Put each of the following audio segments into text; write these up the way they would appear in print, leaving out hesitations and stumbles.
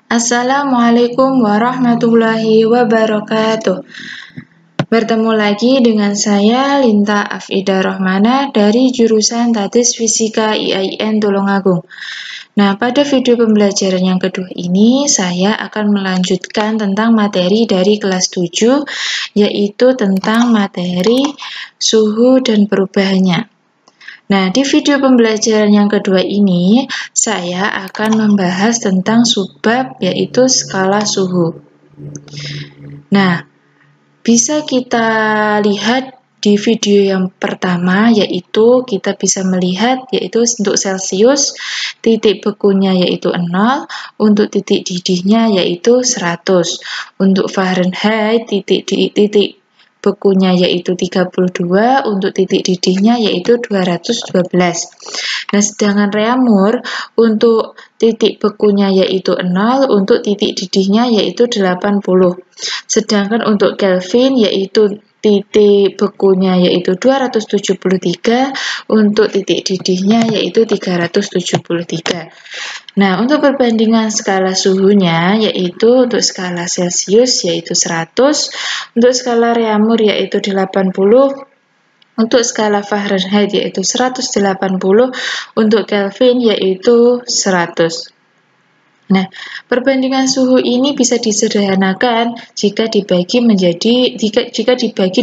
Assalamualaikum warahmatullahi wabarakatuh. Bertemu lagi dengan saya Linta Afida Rohmana dari jurusan Tadis Fisika IAIN Tulungagung. Nah, pada video pembelajaran yang kedua ini saya akan melanjutkan tentang materi dari kelas 7, yaitu tentang materi suhu dan perubahannya. Nah, di video pembelajaran yang kedua ini, saya akan membahas tentang subbab, yaitu skala suhu. Nah, bisa kita lihat di video yang pertama, yaitu kita bisa melihat, yaitu untuk Celcius, titik bekunya yaitu 0, untuk titik didihnya yaitu 100. Untuk Fahrenheit, titik bekunya yaitu 32, untuk titik didihnya yaitu 212. Nah, sedangkan reamur untuk titik bekunya yaitu 0, untuk titik didihnya yaitu 80. Sedangkan untuk Kelvin yaitu titik bekunya yaitu 273, untuk titik didihnya yaitu 373. Nah, untuk perbandingan skala suhunya yaitu untuk skala Celcius yaitu 100, untuk skala reamur yaitu 80, untuk skala Fahrenheit yaitu 180, untuk Kelvin yaitu 100. Nah, perbandingan suhu ini bisa disederhanakan jika dibagi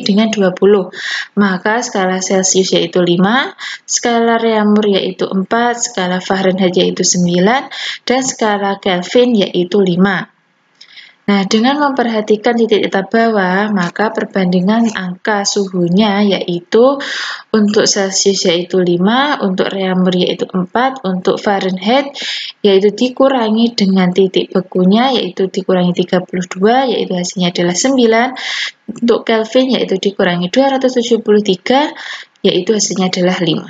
dengan 20. Maka skala Celcius yaitu 5, skala reamur yaitu 4, skala Fahrenheit yaitu 9, dan skala Kelvin yaitu 5. Nah, dengan memperhatikan titik-titik bawah, maka perbandingan angka suhunya yaitu untuk Celcius yaitu 5, untuk reamur yaitu 4, untuk Fahrenheit yaitu dikurangi dengan titik bekunya yaitu dikurangi 32, yaitu hasilnya adalah 9, untuk Kelvin yaitu dikurangi 273, yaitu hasilnya adalah 5.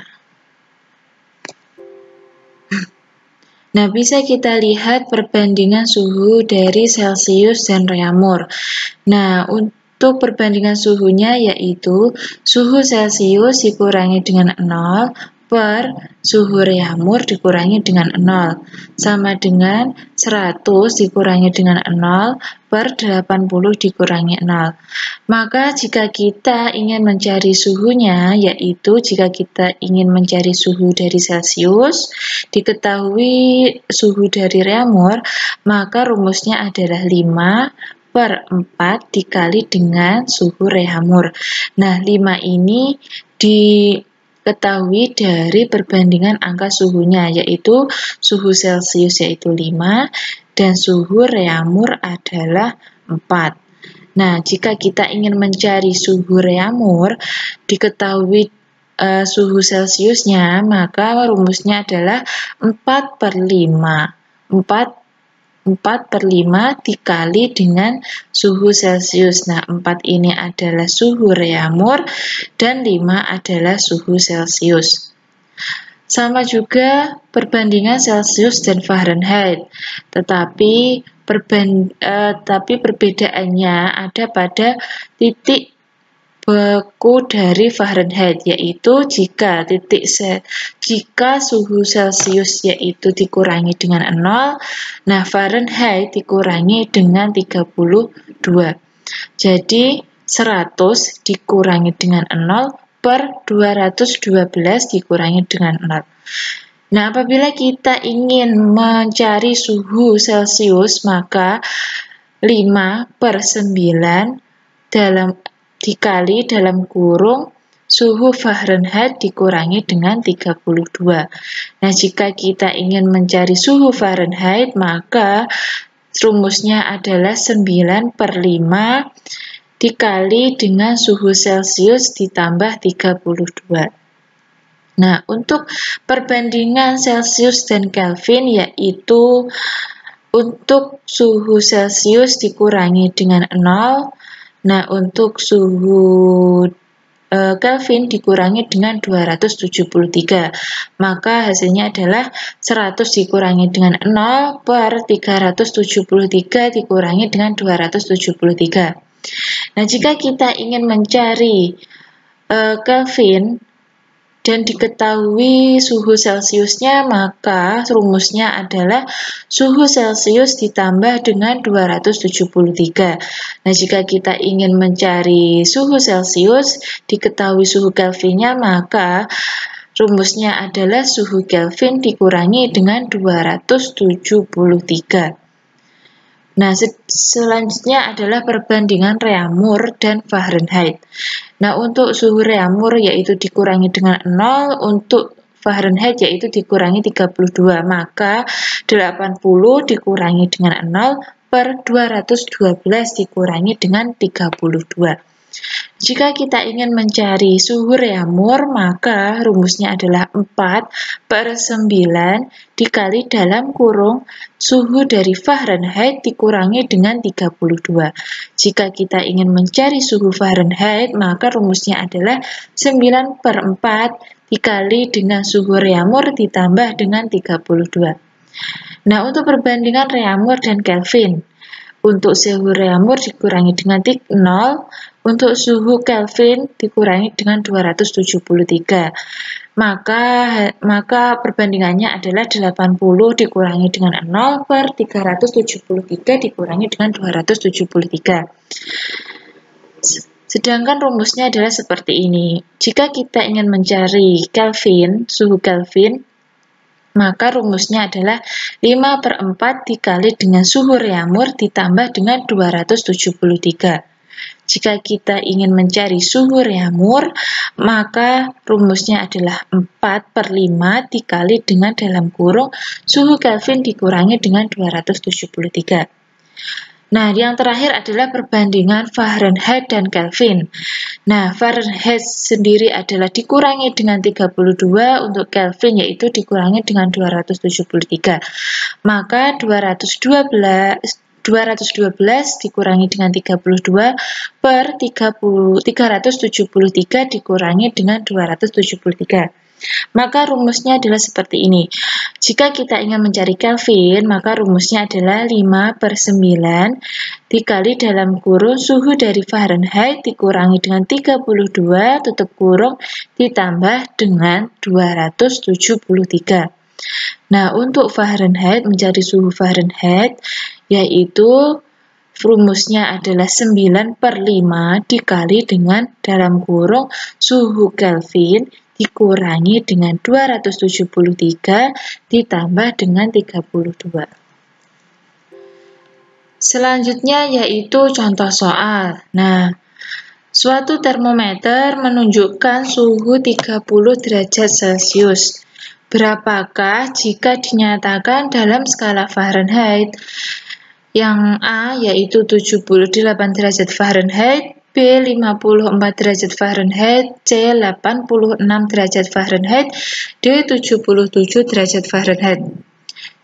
Nah, bisa kita lihat perbandingan suhu dari Celcius dan reamur. Nah, untuk perbandingan suhunya yaitu suhu Celcius dikurangi dengan 0 per suhu reamur dikurangi dengan 0, sama dengan 100 dikurangi dengan 0 per 80 dikurangi 0. Maka jika kita ingin mencari suhunya, yaitu jika kita ingin mencari suhu dari Celcius, diketahui suhu dari reamur, maka rumusnya adalah 5 per 4 dikali dengan suhu reamur. Nah, 5 ini diketahui dari perbandingan angka suhunya, yaitu suhu Celcius yaitu 5 dan suhu reamur adalah 4. Nah, jika kita ingin mencari suhu reamur, diketahui suhu Celciusnya, maka rumusnya adalah 4 per 5. 4 per 5 dikali dengan suhu Celcius. Nah, 4 ini adalah suhu reamur dan 5 adalah suhu Celcius. Sama juga perbandingan Celcius dan Fahrenheit, tetapi perbedaannya ada pada titik beku dari Fahrenheit, yaitu jika suhu Celcius yaitu dikurangi dengan 0, nah Fahrenheit dikurangi dengan 32. Jadi 100 dikurangi dengan 0 per 212 dikurangi dengan 0. Nah, apabila kita ingin mencari suhu Celcius, maka 5 per 9 dikali dalam kurung suhu Fahrenheit dikurangi dengan 32. Nah, jika kita ingin mencari suhu Fahrenheit, maka rumusnya adalah 9 per 5 dikali dengan suhu Celcius ditambah 32. Nah, untuk perbandingan Celcius dan Kelvin yaitu untuk suhu Celcius dikurangi dengan 0, nah untuk suhu Kelvin dikurangi dengan 273, maka hasilnya adalah 100 dikurangi dengan 0 per 373 dikurangi dengan 273. Nah, jika kita ingin mencari Kelvin, dan diketahui suhu Celciusnya, maka rumusnya adalah suhu Celcius ditambah dengan 273. Nah, jika kita ingin mencari suhu Celcius, diketahui suhu Kelvinnya, maka rumusnya adalah suhu Kelvin dikurangi dengan 273. Nah, selanjutnya adalah perbandingan Reaumur dan Fahrenheit. Nah, untuk suhu Reaumur yaitu dikurangi dengan 0, untuk Fahrenheit yaitu dikurangi 32. Maka 80 dikurangi dengan 0 per 212 dikurangi dengan 32. Jika kita ingin mencari suhu Reaumur, maka rumusnya adalah 4 per 9 dikali dalam kurung suhu dari Fahrenheit dikurangi dengan 32. Jika kita ingin mencari suhu Fahrenheit, maka rumusnya adalah 9 per 4 dikali dengan suhu Reaumur ditambah dengan 32. Nah, untuk perbandingan Reaumur dan Kelvin, untuk suhu Reaumur dikurangi dengan 0, untuk suhu Kelvin dikurangi dengan 273. Maka perbandingannya adalah 80 dikurangi dengan 0 per 373 dikurangi dengan 273. Sedangkan rumusnya adalah seperti ini. Jika kita ingin mencari Kelvin, suhu Kelvin, maka rumusnya adalah 5 per 4 dikali dengan suhu Reaumur ditambah dengan 273. Jika kita ingin mencari suhu Reaumur, maka rumusnya adalah 4 per 5 dikali dengan dalam kurung suhu Kelvin dikurangi dengan 273. Nah, yang terakhir adalah perbandingan Fahrenheit dan Kelvin. Nah, Fahrenheit sendiri adalah dikurangi dengan 32, untuk Kelvin yaitu dikurangi dengan 273. Maka 212 dikurangi dengan 32 per 373 dikurangi dengan 273. Maka rumusnya adalah seperti ini. Jika kita ingin mencari Kelvin, maka rumusnya adalah 5 per 9 dikali dalam kurung suhu dari Fahrenheit dikurangi dengan 32 tutup kurung ditambah dengan 273. Nah, untuk Fahrenheit, mencari suhu Fahrenheit, yaitu rumusnya adalah 9 per 5 dikali dengan dalam kurung suhu Kelvin dikurangi dengan 273 ditambah dengan 32. Selanjutnya yaitu contoh soal. Nah, suatu termometer menunjukkan suhu 30 derajat Celcius. Berapakah jika dinyatakan dalam skala Fahrenheit? Yang A yaitu 78 derajat Fahrenheit, B 54 derajat Fahrenheit, C 86 derajat Fahrenheit, D 77 derajat Fahrenheit.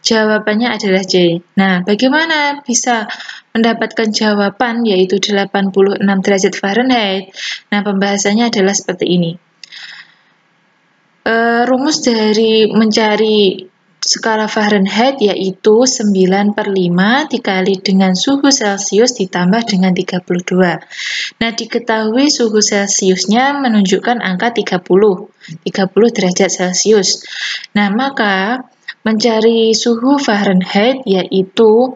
Jawabannya adalah C. Nah, bagaimana bisa mendapatkan jawaban yaitu 86 derajat Fahrenheit? Nah, pembahasannya adalah seperti ini. Rumus dari mencari skala Fahrenheit yaitu 9 per 5 dikali dengan suhu Celcius ditambah dengan 32. Nah, diketahui suhu Celciusnya menunjukkan angka 30 derajat Celcius. Nah, maka mencari suhu Fahrenheit yaitu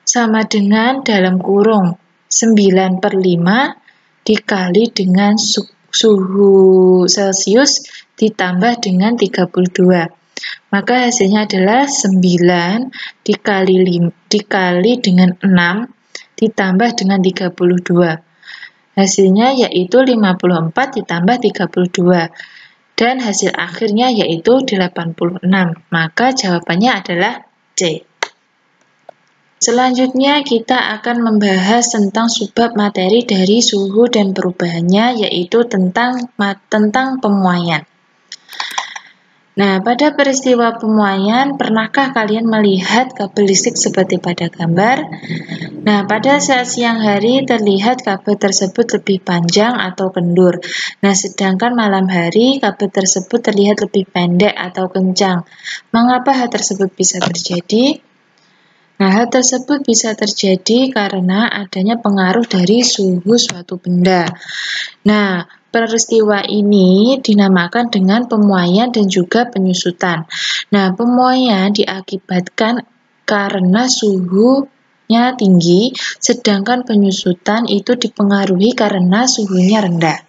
sama dengan dalam kurung 9 per 5 dikali dengan suhu Celcius ditambah dengan 32. Maka hasilnya adalah 9 dikali dengan 6 ditambah dengan 32. Hasilnya yaitu 54 ditambah 32. Dan hasil akhirnya yaitu 86. Maka jawabannya adalah C. Selanjutnya kita akan membahas tentang subbab materi dari suhu dan perubahannya, yaitu tentang pemuaian. Nah, pada peristiwa pemuaian, pernahkah kalian melihat kabel listrik seperti pada gambar? Nah, pada saat siang hari terlihat kabel tersebut lebih panjang atau kendur. Nah, sedangkan malam hari kabel tersebut terlihat lebih pendek atau kencang. Mengapa hal tersebut bisa terjadi? Nah, hal tersebut bisa terjadi karena adanya pengaruh dari suhu suatu benda. Nah, peristiwa ini dinamakan dengan pemuaian dan juga penyusutan. Nah, pemuaian diakibatkan karena suhunya tinggi, sedangkan penyusutan itu dipengaruhi karena suhunya rendah.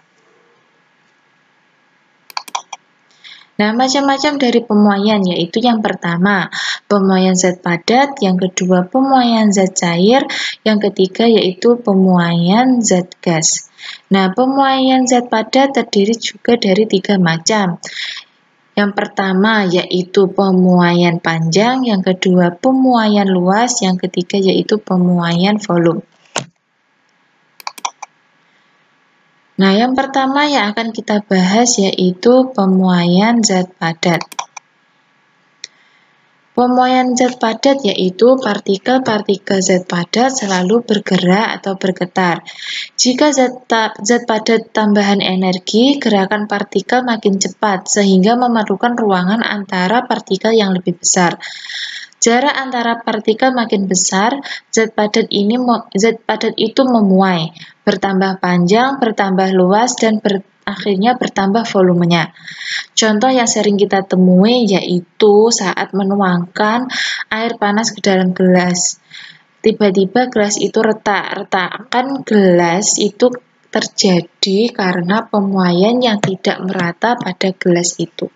Nah, macam-macam dari pemuaian, yaitu yang pertama, pemuaian zat padat, yang kedua, pemuaian zat cair, yang ketiga, yaitu pemuaian zat gas. Nah, pemuaian zat padat terdiri juga dari 3 macam. Yang pertama, yaitu pemuaian panjang, yang kedua, pemuaian luas, yang ketiga, yaitu pemuaian volume. Nah, yang pertama yang akan kita bahas yaitu pemuaian zat padat. Pemuaian zat padat yaitu partikel-partikel zat padat selalu bergerak atau bergetar. Jika zat padat tambahan energi, gerakan partikel makin cepat sehingga memerlukan ruangan antara partikel yang lebih besar. Jarak antara partikel makin besar, zat padat itu memuai, bertambah panjang, bertambah luas, dan akhirnya bertambah volumenya. Contoh yang sering kita temui yaitu saat menuangkan air panas ke dalam gelas. Tiba-tiba gelas itu retak. Retakan gelas itu terjadi karena pemuaian yang tidak merata pada gelas itu.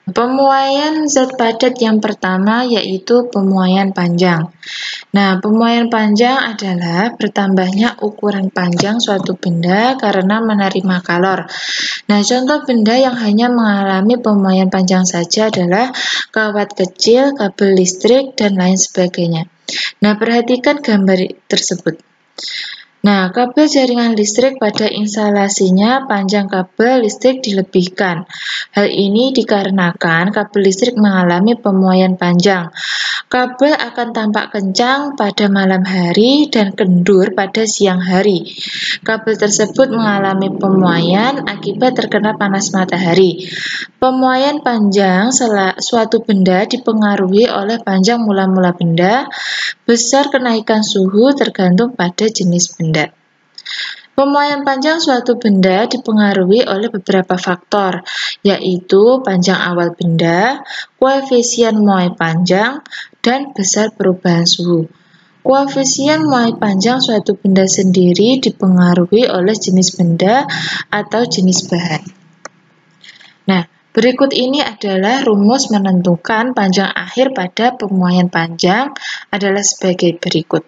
Pemuaian zat padat yang pertama yaitu pemuaian panjang. Nah, pemuaian panjang adalah bertambahnya ukuran panjang suatu benda karena menerima kalor. Nah, contoh benda yang hanya mengalami pemuaian panjang saja adalah kawat kecil, kabel listrik, dan lain sebagainya. Nah, perhatikan gambar tersebut. Nah, kabel jaringan listrik pada instalasinya panjang kabel listrik dilebihkan. Hal ini dikarenakan kabel listrik mengalami pemuaian panjang. Kabel akan tampak kencang pada malam hari dan kendur pada siang hari. Kabel tersebut mengalami pemuaian akibat terkena panas matahari. Pemuaian panjang suatu benda dipengaruhi oleh panjang mula-mula benda, besar kenaikan suhu tergantung pada jenis benda. Pemuaian panjang suatu benda dipengaruhi oleh beberapa faktor, yaitu panjang awal benda, koefisien muai panjang, dan besar perubahan suhu. Koefisien muai panjang suatu benda sendiri dipengaruhi oleh jenis benda atau jenis bahan. Nah, berikut ini adalah rumus menentukan panjang akhir pada pemuaian panjang adalah sebagai berikut.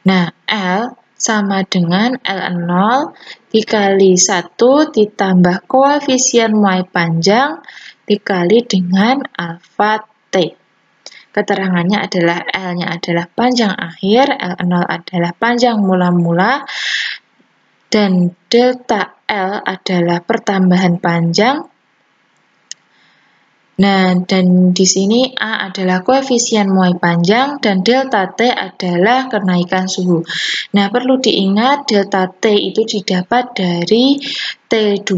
Nah, L sama dengan L0 dikali 1 ditambah koefisien muai panjang dikali dengan alfa T. Keterangannya adalah L-nya adalah panjang akhir, L0 adalah panjang mula-mula, dan delta L adalah pertambahan panjang. Nah, dan di sini A adalah koefisien muai panjang dan delta T adalah kenaikan suhu. Nah, perlu diingat delta T itu didapat dari T2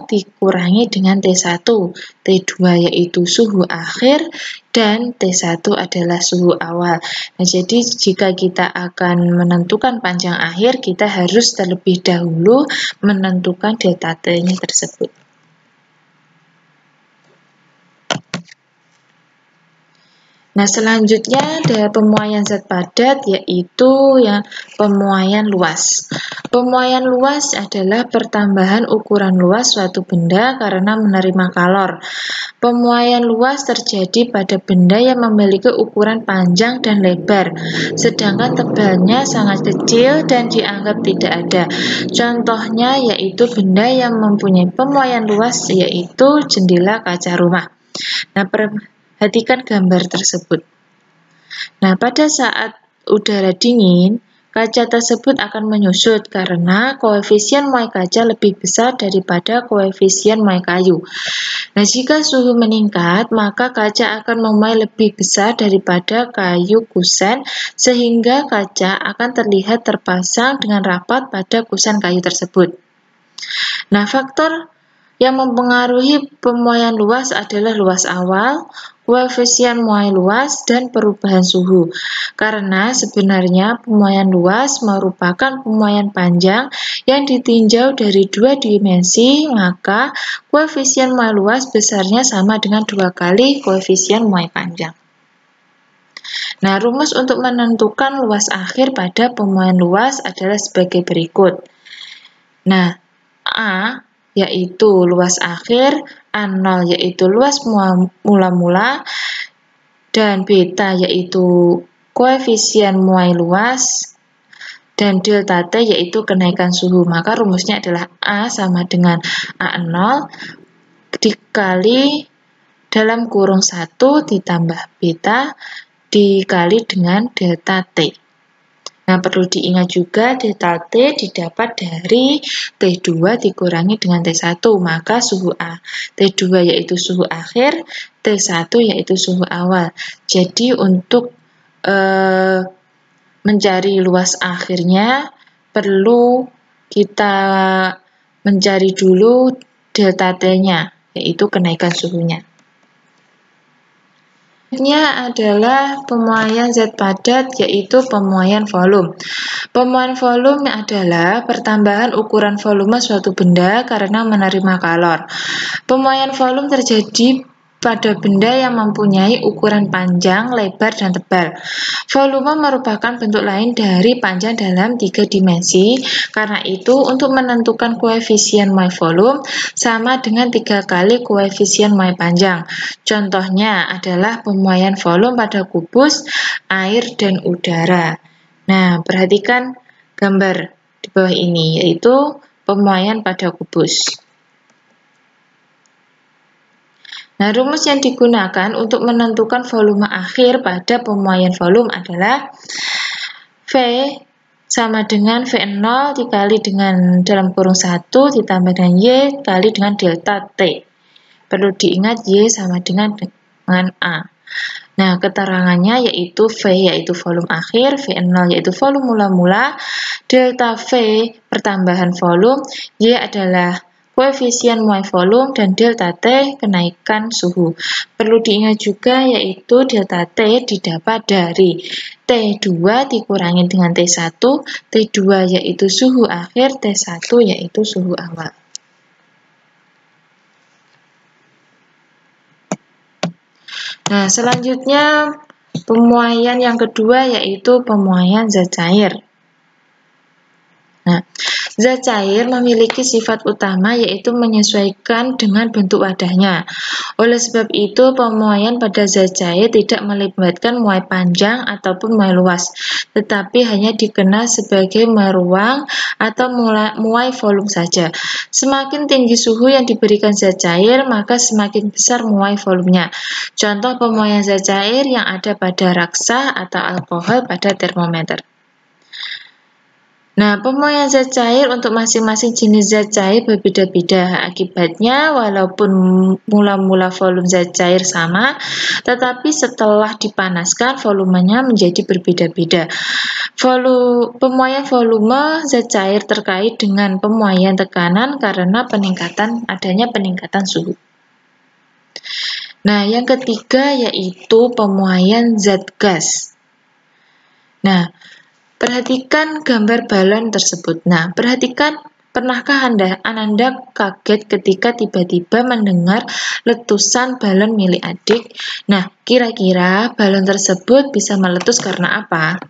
dikurangi dengan T1. T2 yaitu suhu akhir dan T1 adalah suhu awal. Nah, jadi jika kita akan menentukan panjang akhir, kita harus terlebih dahulu menentukan delta T-nya tersebut. Nah, selanjutnya ada pemuaian zat padat yaitu pemuaian luas. Pemuaian luas adalah pertambahan ukuran luas suatu benda karena menerima kalor. Pemuaian luas terjadi pada benda yang memiliki ukuran panjang dan lebar, sedangkan tebalnya sangat kecil dan dianggap tidak ada. Contohnya yaitu benda yang mempunyai pemuaian luas yaitu jendela kaca rumah. Nah, perhatikan gambar tersebut. Nah, pada saat udara dingin, kaca tersebut akan menyusut karena koefisien muai kaca lebih besar daripada koefisien muai kayu. Nah, jika suhu meningkat, maka kaca akan memuai lebih besar daripada kayu kusen, sehingga kaca akan terlihat terpasang dengan rapat pada kusen kayu tersebut. Nah, faktor Yang mempengaruhi pemuaian luas adalah luas awal, koefisien muai luas, dan perubahan suhu. Karena sebenarnya pemuaian luas merupakan pemuaian panjang yang ditinjau dari dua dimensi, maka koefisien muai luas besarnya sama dengan 2 kali koefisien muai panjang. Nah, rumus untuk menentukan luas akhir pada pemuaian luas adalah sebagai berikut. Nah, A yaitu luas akhir, A0 yaitu luas mula-mula, dan beta yaitu koefisien muai luas, dan delta T yaitu kenaikan suhu. Maka rumusnya adalah A sama dengan A0 dikali dalam kurung 1 ditambah beta dikali dengan delta T. Nah, perlu diingat juga delta T didapat dari T2 dikurangi dengan T1, maka suhu A. T2 yaitu suhu akhir, T1 yaitu suhu awal. Jadi untuk mencari luas akhirnya perlu kita mencari dulu delta T-nya, yaitu kenaikan suhunya. Selanjutnya adalah pemuaian zat padat, yaitu pemuaian volume. Pemuaian volume adalah pertambahan ukuran volume suatu benda karena menerima kalor. Pemuaian volume terjadi pada benda yang mempunyai ukuran panjang, lebar, dan tebal. Volume merupakan bentuk lain dari panjang dalam 3 dimensi. Karena itu, untuk menentukan koefisien muai volume sama dengan 3 kali koefisien muai panjang. Contohnya adalah pemuaian volume pada kubus, air, dan udara. Nah, perhatikan gambar di bawah ini, yaitu pemuaian pada kubus. Nah, rumus yang digunakan untuk menentukan volume akhir pada pemuaian volume adalah V sama dengan V0 dikali dengan dalam kurung 1 ditambah dengan Y kali dengan delta T. Perlu diingat Y sama dengan A. Nah, keterangannya yaitu V yaitu volume akhir, V0 yaitu volume mula-mula, delta V pertambahan volume, Y adalah koefisien muai volume, dan delta T kenaikan suhu. Perlu diingat juga yaitu delta T didapat dari T2 dikurangi dengan T1, T2 yaitu suhu akhir, T1 yaitu suhu awal. Nah, selanjutnya pemuaian yang kedua yaitu pemuaian zat cair. Nah, zat cair memiliki sifat utama yaitu menyesuaikan dengan bentuk wadahnya. Oleh sebab itu, pemuaian pada zat cair tidak melibatkan muai panjang ataupun muai luas, tetapi hanya dikenal sebagai muai ruang atau muai volume saja. Semakin tinggi suhu yang diberikan zat cair, maka semakin besar muai volumenya. Contoh pemuaian zat cair yang ada pada raksa atau alkohol pada termometer. Nah, pemuaian zat cair untuk masing-masing jenis zat cair berbeda-beda. Akibatnya, walaupun mula-mula volume zat cair sama, tetapi setelah dipanaskan volumenya menjadi berbeda-beda. Pemuaian volume zat cair terkait dengan pemuaian tekanan karena adanya peningkatan suhu. Nah, yang ketiga yaitu pemuaian zat gas. Nah, perhatikan gambar balon tersebut. Nah, perhatikan, pernahkah Ananda kaget ketika tiba-tiba mendengar letusan balon milik adik? Nah, kira-kira balon tersebut bisa meletus karena apa?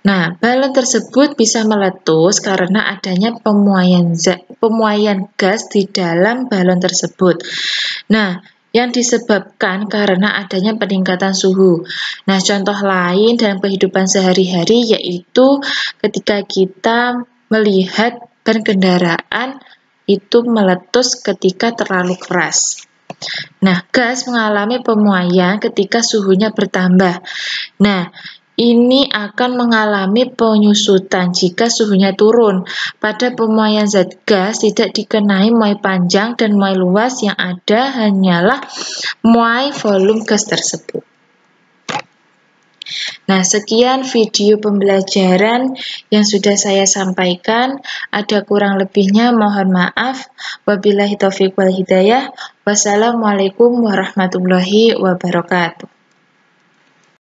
Nah, balon tersebut bisa meletus karena adanya pemuaian gas di dalam balon tersebut. Nah, yang disebabkan karena adanya peningkatan suhu. Nah, contoh lain dalam kehidupan sehari-hari yaitu ketika kita melihat ban kendaraan itu meletus ketika terlalu keras. Nah, gas mengalami pemuaian ketika suhunya bertambah. Nah, ini akan mengalami penyusutan jika suhunya turun. Pada pemuaian zat gas tidak dikenai muai panjang dan muai luas, yang ada hanyalah muai volume gas tersebut. Nah, sekian video pembelajaran yang sudah saya sampaikan. Ada kurang lebihnya mohon maaf. Wabillahi taufiq wal hidayah. Wassalamualaikum warahmatullahi wabarakatuh.